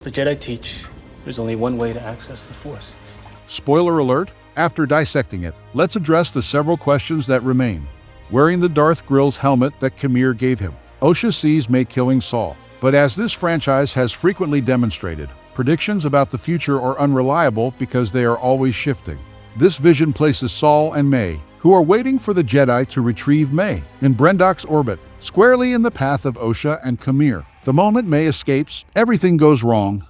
The Jedi teach there's only one way to access the Force. Spoiler alert, after dissecting it, let's address the several questions that remain. Wearing the Darth Grill's helmet that Qimir gave him, Osha sees May killing Saul. But as this franchise has frequently demonstrated, predictions about the future are unreliable because they are always shifting. This vision places Saul and May, who are waiting for the Jedi to retrieve May, in Brendok's orbit, squarely in the path of Osha and Qimir. The moment May escapes, everything goes wrong.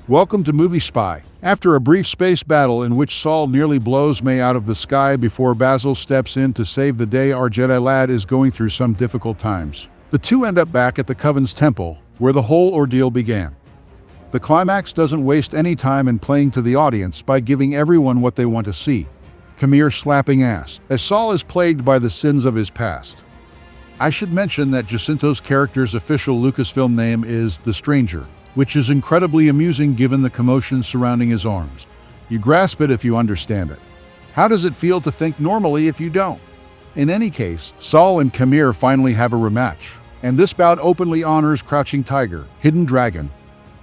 Welcome to Movie Spy. After a brief space battle in which Saul nearly blows May out of the sky before Basil steps in to save the day, our Jedi lad is going through some difficult times. The two end up back at the Coven's temple, where the whole ordeal began. The climax doesn't waste any time in playing to the audience by giving everyone what they want to see. Qimir slapping ass, as Saul is plagued by the sins of his past. I should mention that Jacinto's character's official Lucasfilm name is The Stranger, which is incredibly amusing given the commotion surrounding his arms. You grasp it if you understand it. How does it feel to think normally if you don't? In any case, Saul and Qimir finally have a rematch, and this bout openly honors Crouching Tiger, Hidden Dragon,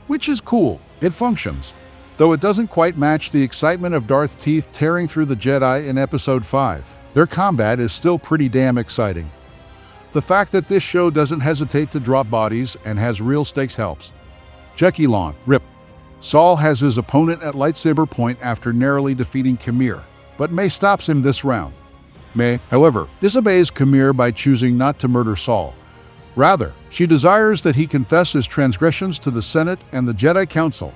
which is cool. It functions. Though it doesn't quite match the excitement of Darth Teeth tearing through the Jedi in Episode 5, their combat is still pretty damn exciting. The fact that this show doesn't hesitate to drop bodies and has real stakes helps. Jekylon, rip. Saul has his opponent at lightsaber point after narrowly defeating Qimir, but May stops him this round. May, however, disobeys Qimir by choosing not to murder Saul. Rather, she desires that he confess his transgressions to the Senate and the Jedi Council.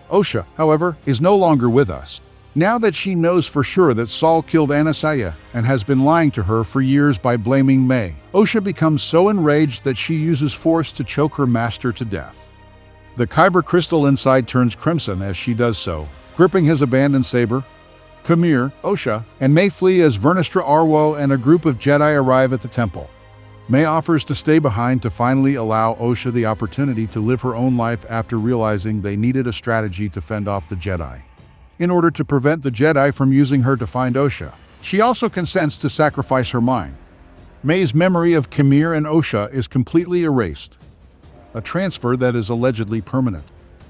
Osha, however, is no longer with us. Now that she knows for sure that Saul killed Anasaya and has been lying to her for years by blaming May, Osha becomes so enraged that she uses force to choke her master to death. The Kyber crystal inside turns crimson as she does so, gripping his abandoned saber. Qimir, Osha, and May flee as Vernestra Arwo and a group of Jedi arrive at the temple. May offers to stay behind to finally allow Osha the opportunity to live her own life after realizing they needed a strategy to fend off the Jedi. In order to prevent the Jedi from using her to find Osha, she also consents to sacrifice her mind. May's memory of Qimir and Osha is completely erased, a transfer that is allegedly permanent.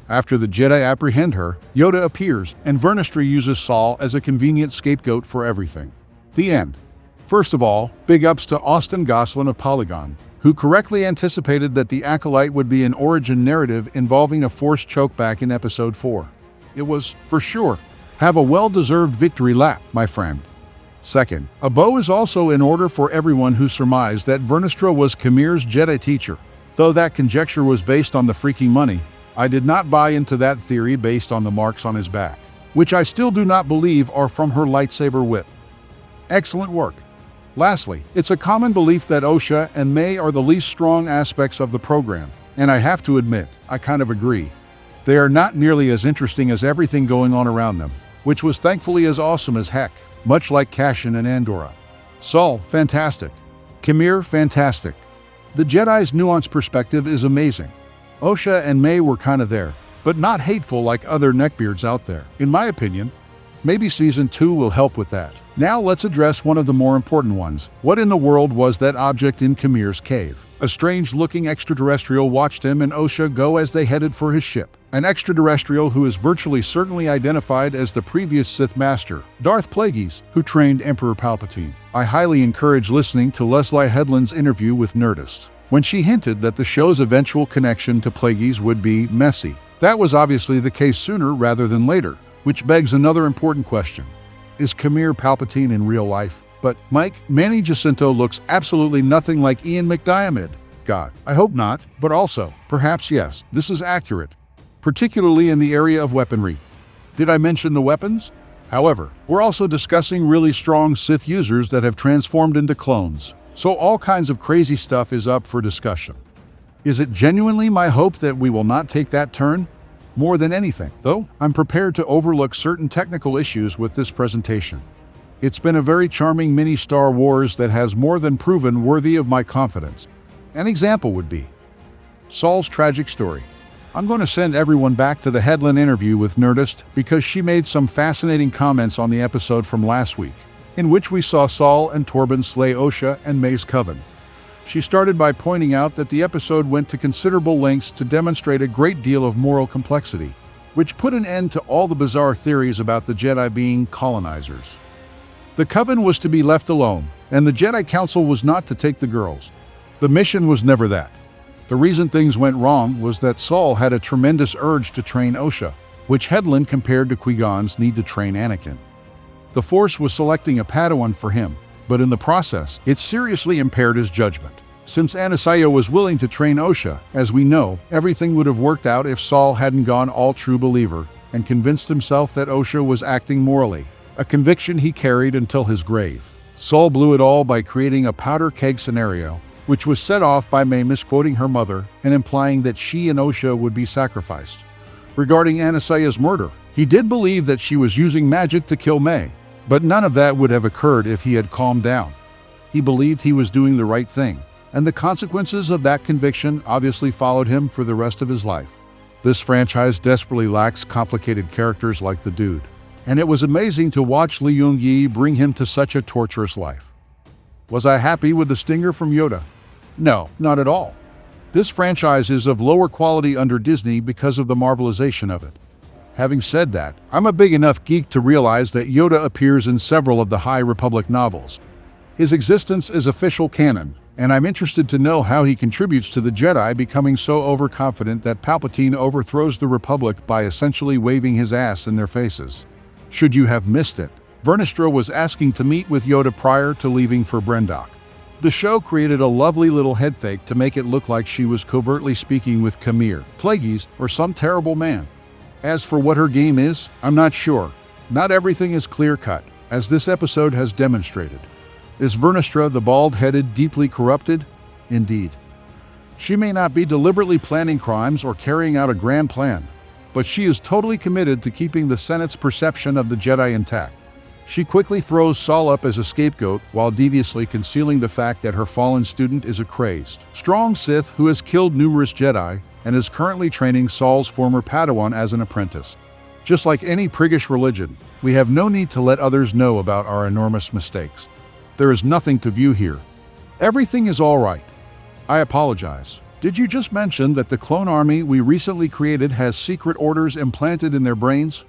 After the Jedi apprehend her, Yoda appears, and Vernestra uses Saul as a convenient scapegoat for everything. The end. First of all, big ups to Austin Goslin of Polygon, who correctly anticipated that the Acolyte would be an origin narrative involving a Force chokeback in Episode 4. It was, for sure, have a well-deserved victory lap, my friend. Second, a bow is also in order for everyone who surmised that Vernestra was Qimir's Jedi teacher. Though that conjecture was based on the freaking money, I did not buy into that theory based on the marks on his back, which I still do not believe are from her lightsaber whip. Excellent work. Lastly, it's a common belief that Osha and May are the least strong aspects of the program, and I have to admit, I kind of agree. They are not nearly as interesting as everything going on around them, which was thankfully as awesome as heck, much like Cassian and Andorra. Saul, fantastic. Qimir, fantastic. The Jedi's nuanced perspective is amazing. Osha and May were kinda there, but not hateful like other neckbeards out there. In my opinion, maybe Season 2 will help with that. Now let's address one of the more important ones. What in the world was that object in Qimir's cave? A strange-looking extraterrestrial watched him and Osha go as they headed for his ship. An extraterrestrial who is virtually certainly identified as the previous Sith Master, Darth Plagueis, who trained Emperor Palpatine. I highly encourage listening to Leslie Headland's interview with Nerdist, when she hinted that the show's eventual connection to Plagueis would be messy. That was obviously the case sooner rather than later, which begs another important question. Is Qimir Palpatine in real life? But, Mike, Manny Jacinto looks absolutely nothing like Ian McDiarmid. God, I hope not, but also, perhaps yes, this is accurate, particularly in the area of weaponry. Did I mention the weapons? However, we're also discussing really strong Sith users that have transformed into clones, so all kinds of crazy stuff is up for discussion. Is it genuinely my hope that we will not take that turn? More than anything, though, I'm prepared to overlook certain technical issues with this presentation. It's been a very charming mini Star Wars that has more than proven worthy of my confidence. An example would be Saul's tragic story. I'm going to send everyone back to the Headland interview with Nerdist because she made some fascinating comments on the episode from last week, in which we saw Saul and Torben slay Osha and May's coven. She started by pointing out that the episode went to considerable lengths to demonstrate a great deal of moral complexity, which put an end to all the bizarre theories about the Jedi being colonizers. The Coven was to be left alone, and the Jedi Council was not to take the girls. The mission was never that. The reason things went wrong was that Saul had a tremendous urge to train Osha, which Hedlund compared to Qui-Gon's need to train Anakin. The Force was selecting a Padawan for him, but in the process, it seriously impaired his judgment. Since Anasayo was willing to train Osha, as we know, everything would have worked out if Saul hadn't gone all true believer and convinced himself that Osha was acting morally, a conviction he carried until his grave. Saul blew it all by creating a powder keg scenario, which was set off by May misquoting her mother and implying that she and Osha would be sacrificed. Regarding Anasaya's murder, he did believe that she was using magic to kill May, but none of that would have occurred if he had calmed down. He believed he was doing the right thing, and the consequences of that conviction obviously followed him for the rest of his life. This franchise desperately lacks complicated characters like the Dude, and it was amazing to watch Li Yong-yi bring him to such a torturous life. Was I happy with the stinger from Yoda? No, not at all. This franchise is of lower quality under Disney because of the marvelization of it. Having said that, I'm a big enough geek to realize that Yoda appears in several of the High Republic novels. His existence is official canon, and I'm interested to know how he contributes to the Jedi becoming so overconfident that Palpatine overthrows the Republic by essentially waving his ass in their faces. Should you have missed it, Vernestra was asking to meet with Yoda prior to leaving for Brendok. The show created a lovely little headfake to make it look like she was covertly speaking with Qimir, Plagueis, or some terrible man. As for what her game is, I'm not sure. Not everything is clear-cut, as this episode has demonstrated. Is Vernestra the bald-headed, deeply corrupted? Indeed. She may not be deliberately planning crimes or carrying out a grand plan, but she is totally committed to keeping the Senate's perception of the Jedi intact. She quickly throws Saul up as a scapegoat while deviously concealing the fact that her fallen student is a crazed, strong Sith who has killed numerous Jedi and is currently training Saul's former Padawan as an apprentice. Just like any priggish religion, we have no need to let others know about our enormous mistakes. There is nothing to view here. Everything is all right. I apologize. Did you just mention that the clone army we recently created has secret orders implanted in their brains?